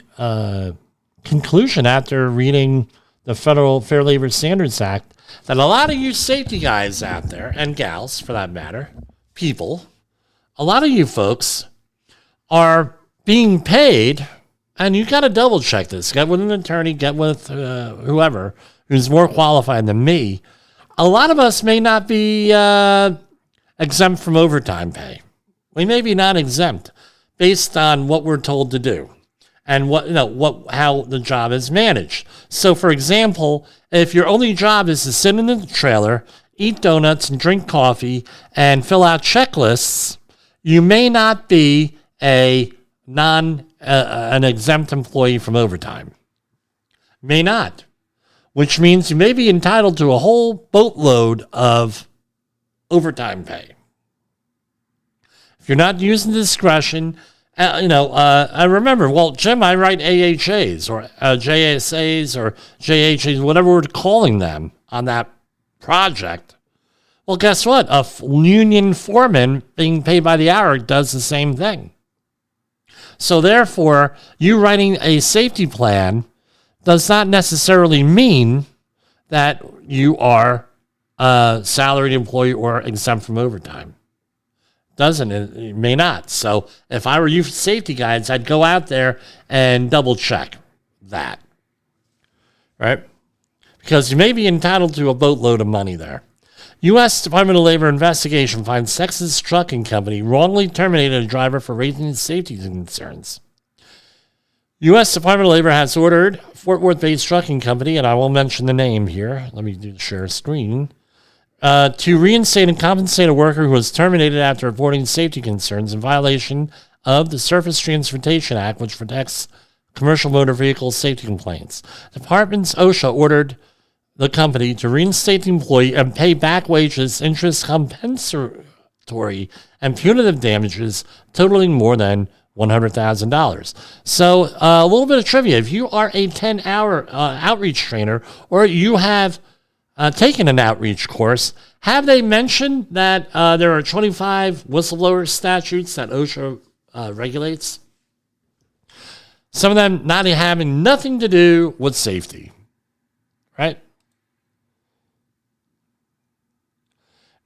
conclusion after reading the Federal Fair Labor Standards Act that a lot of you safety guys out there, and gals for that matter, people, a lot of you folks are being paid, and you got to double check this. Get with an attorney, get with whoever who's more qualified than me. A lot of us may not be exempt from overtime pay. We may be not exempt based on what we're told to do and how the job is managed. So, for example, if your only job is to sit in the trailer, eat donuts and drink coffee and fill out checklists, you may not be an exempt employee from overtime. May not, which means you may be entitled to a whole boatload of overtime pay. If you're not using discretion, I remember, well, Jim, I write AHAs or JSAs or JHAs, whatever we're calling them on that project. Well, guess what? A union foreman being paid by the hour does the same thing. So therefore, you writing a safety plan does not necessarily mean that you are a salaried employee or exempt from overtime. Doesn't it? It may not. So if I were you safety guys, I'd go out there and double check that. Right? Because you may be entitled to a boatload of money there. U.S. Department of Labor investigation finds Texas trucking company wrongly terminated a driver for raising safety concerns. U.S. Department of Labor has ordered Fort Worth-based trucking company, and I will mention the name here. Let me share screen. To reinstate and compensate a worker who was terminated after reporting safety concerns in violation of the Surface Transportation Act, which protects commercial motor vehicle safety complaints. Department's OSHA ordered the company to reinstate the employee and pay back wages, interest compensatory, and punitive damages totaling more than $100,000. So a little bit of trivia. If you are a 10-hour outreach trainer or you have taken an outreach course, have they mentioned that there are 25 whistleblower statutes that OSHA regulates? Some of them not having nothing to do with safety, right?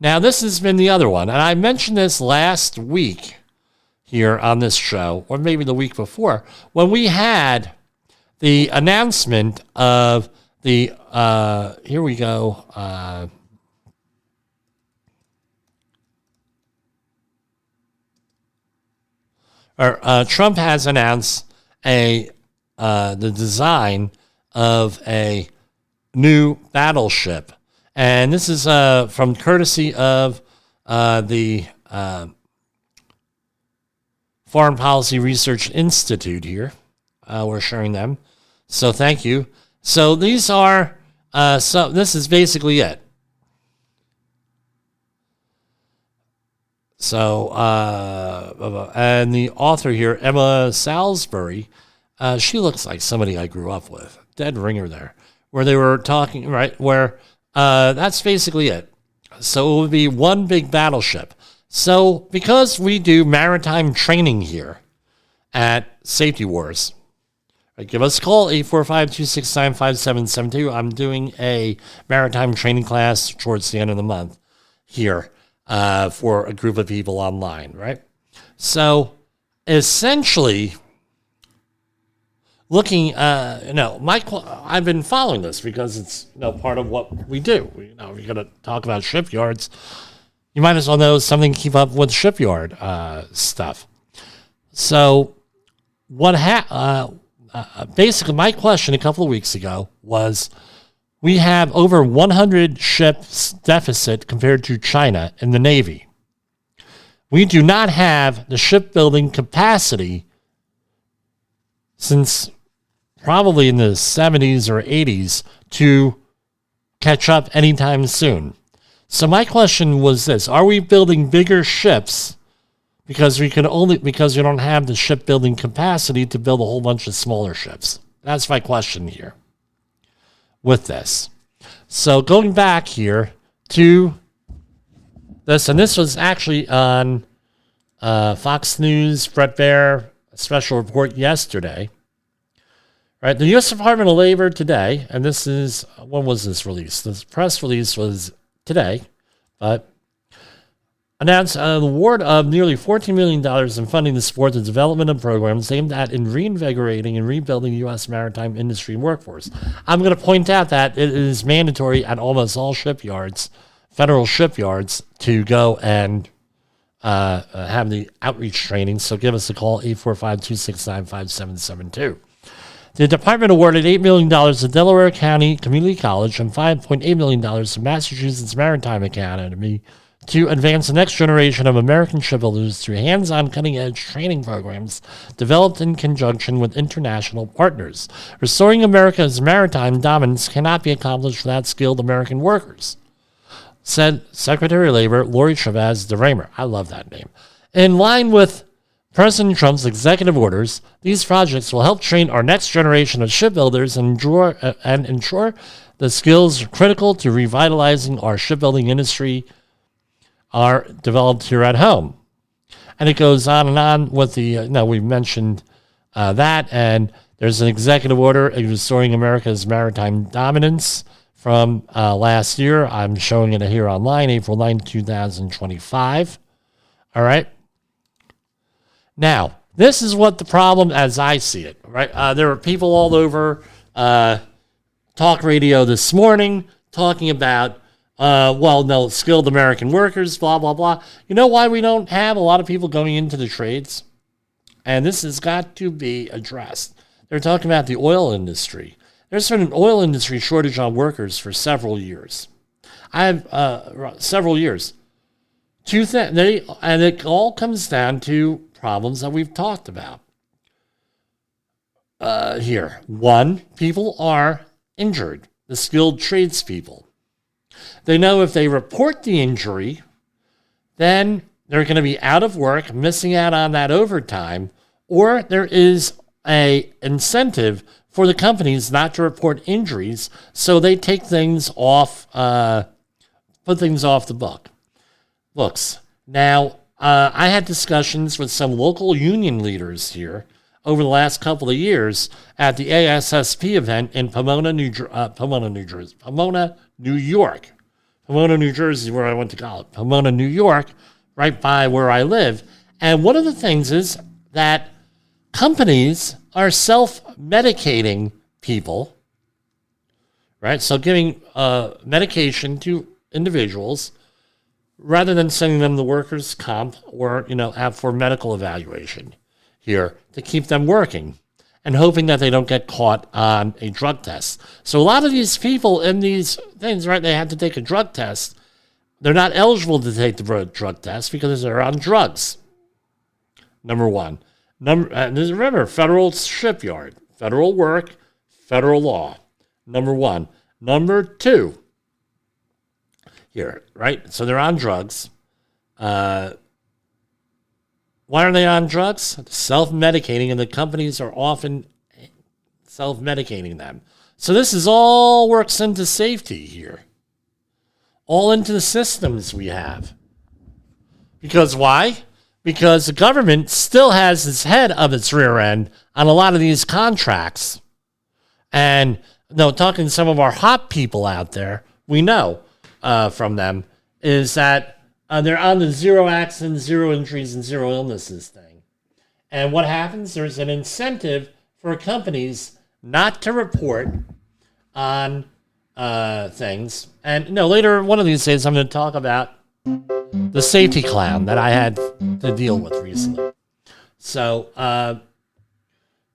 Now, this has been the other one, and I mentioned this last week here on this show, or maybe the week before, when we had the announcement of the, here we go, Trump has announced the design of a new battleship. And this is from courtesy of the Foreign Policy Research Institute here. We're sharing them. So thank you. So these are, this is basically it. So, and the author here, Emma Salisbury, she looks like somebody I grew up with. Dead ringer there. Where they were talking, right, where that's basically it. So it would be one big battleship. So because we do maritime training here at Safety Wars, right, give us a call, 845-269-5772. I'm doing a maritime training class towards the end of the month here for a group of people online, right? So essentially, looking, I've been following this because it's part of what we do. We're going to talk about shipyards. You might as well know something to keep up with shipyard stuff. So, basically, my question a couple of weeks ago was, we have over 100 ships deficit compared to China in the Navy. we do not have the shipbuilding capacity since probably in the 70s or 80s to catch up anytime soon. So my question was this: are we building bigger ships because we don't have the shipbuilding capacity to build a whole bunch of smaller ships? That's my question here with this. So going back here to this, and this was actually on Fox News, Bret Baier, a special report yesterday. Right, the U.S. Department of Labor today, and this is, when was this released? This press release was today, but announced an award of nearly $14 million in funding to support the development of programs aimed at reinvigorating and rebuilding the U.S. maritime industry workforce. I'm going to point out that it is mandatory at almost all shipyards, federal shipyards, to go and have the outreach training. So give us a call, 845-269-5772. The department awarded $8 million to Delaware County Community College and $5.8 million to Massachusetts Maritime Academy to advance the next generation of American shipbuilders through hands-on cutting-edge training programs developed in conjunction with international partners. Restoring America's maritime dominance cannot be accomplished without skilled American workers, said Secretary of Labor Lori Chavez DeRaymer. I love that name. In line with President Trump's executive orders, these projects will help train our next generation of shipbuilders and ensure the skills critical to revitalizing our shipbuilding industry are developed here at home. And it goes on and on with the, we mentioned that, and there's an executive order restoring America's maritime dominance from last year. I'm showing it here online, April 9, 2025. All right. Now, this is what the problem as I see it, right? There are people all over talk radio this morning talking about, skilled American workers, blah, blah, blah. You know why we don't have a lot of people going into the trades? And this has got to be addressed. They're talking about the oil industry. There's been an oil industry shortage on workers for several years. Several years. And it all comes down to problems that we've talked about here. One, people are injured, the skilled tradespeople. They know if they report the injury, then they're going to be out of work, missing out on that overtime, or there is a incentive for the companies not to report injuries, so they take things off, put things off the books. Now, I had discussions with some local union leaders here over the last couple of years at the ASSP event in Pomona, New York. Pomona, New Jersey, where I went to college. Pomona, New York, right by where I live. And one of the things is that companies are self-medicating people, right? So giving medication to individuals rather than sending them the workers' comp or, have for medical evaluation here to keep them working and hoping that they don't get caught on a drug test. So a lot of these people in these things, right, they have to take a drug test. They're not eligible to take the drug test because they're on drugs. Number one. Remember, federal shipyard, federal work, federal law. Number one. Number two. Here, right? So they're on drugs. Why are they on drugs? Self-medicating, and the companies are often self-medicating them. So this is all works into safety here. All into the systems we have. Because why? Because the government still has its head of its rear end on a lot of these contracts. And talking to some of our hot people out there, we know from them is that they're on the zero accidents, zero injuries, and zero illnesses thing. And what happens? There's an incentive for companies not to report on things. And later, one of these days, I'm going to talk about the safety clown that I had to deal with recently. So,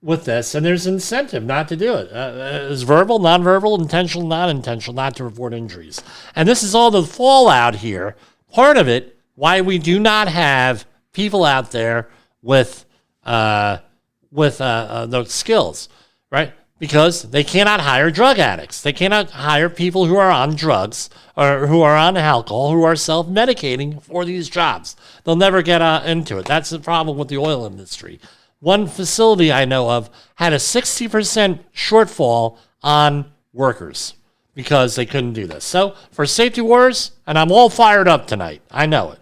with this, and there's incentive not to do it. It's verbal, nonverbal, intentional, non-intentional, not to report injuries. And this is all the fallout here. Part of it why we do not have people out there with those skills, right? Because they cannot hire drug addicts. They cannot hire people who are on drugs or who are on alcohol, who are self-medicating for these jobs. They'll never get into it. That's the problem with the oil industry. One facility I know of had a 60% shortfall on workers because they couldn't do this. So for Safety Wars, and I'm all fired up tonight. I know it.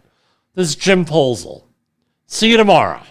This is Jim Posel. See you tomorrow.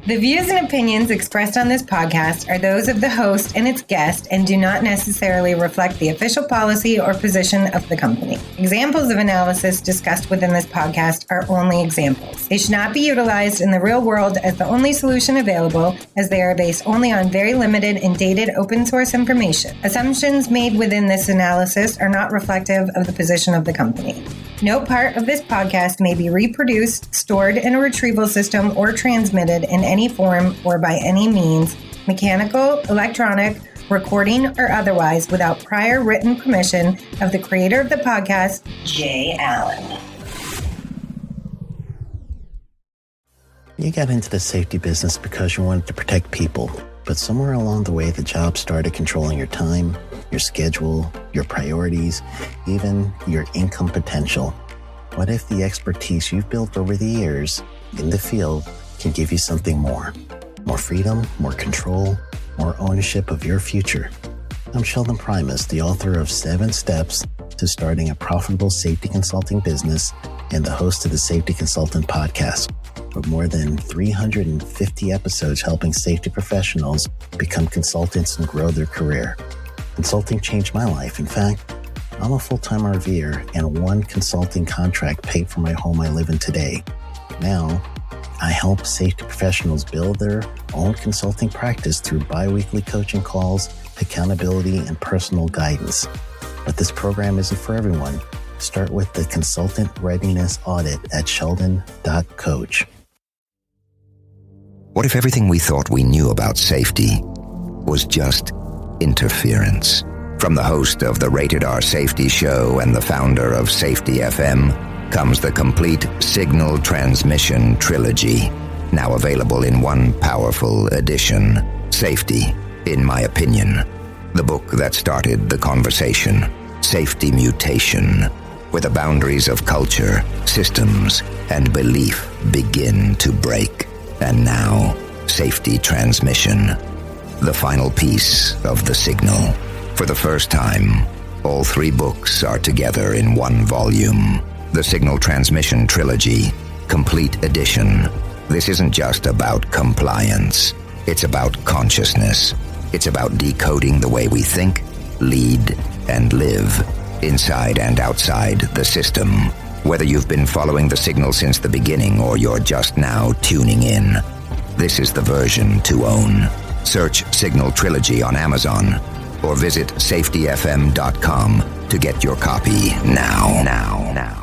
The views and opinions expressed on this podcast are those of the host and its guest and do not necessarily reflect the official policy or position of the company. Examples of analysis discussed within this podcast are only examples. They should not be utilized in the real world as the only solution available, as they are based only on very limited and dated open source information. Assumptions made within this analysis are not reflective of the position of the company. No part of this podcast may be reproduced, stored in a retrieval system, or transmitted in any form or by any means, mechanical, electronic, recording, or otherwise, without prior written permission of the creator of the podcast, Jay Allen. You got into the safety business because you wanted to protect people, but somewhere along the way, the job started controlling your time, your schedule, your priorities, even your income potential. What if the expertise you've built over the years in the field can give you something more? More freedom, more control, more ownership of your future. I'm Sheldon Primus, the author of 7 Steps to Starting a Profitable Safety Consulting Business and the host of the Safety Consultant Podcast, with more than 350 episodes helping safety professionals become consultants and grow their career. Consulting changed my life. In fact, I'm a full-time RVer, and 1 consulting contract paid for my home I live in today. Now, I help safety professionals build their own consulting practice through bi-weekly coaching calls, accountability, and personal guidance. But this program isn't for everyone. Start with the Consultant Readiness Audit at sheldon.coach. What if everything we thought we knew about safety was just interference? From the host of the Rated R Safety Show and the founder of Safety FM comes the complete Signal Transmission Trilogy, now available in one powerful edition. Safety, in my opinion, the book that started the conversation. Safety Mutation, where the boundaries of culture, systems, and belief begin to break. And now, Safety Transmission, the final piece of the signal. For the first time, all 3 books are together in one volume. The Signal Transmission Trilogy, Complete Edition. This isn't just about compliance. It's about consciousness. It's about decoding the way we think, lead, and live, inside and outside the system. Whether you've been following the signal since the beginning or you're just now tuning in, this is the version to own. Search Signal Trilogy on Amazon or visit safetyfm.com to get your copy now.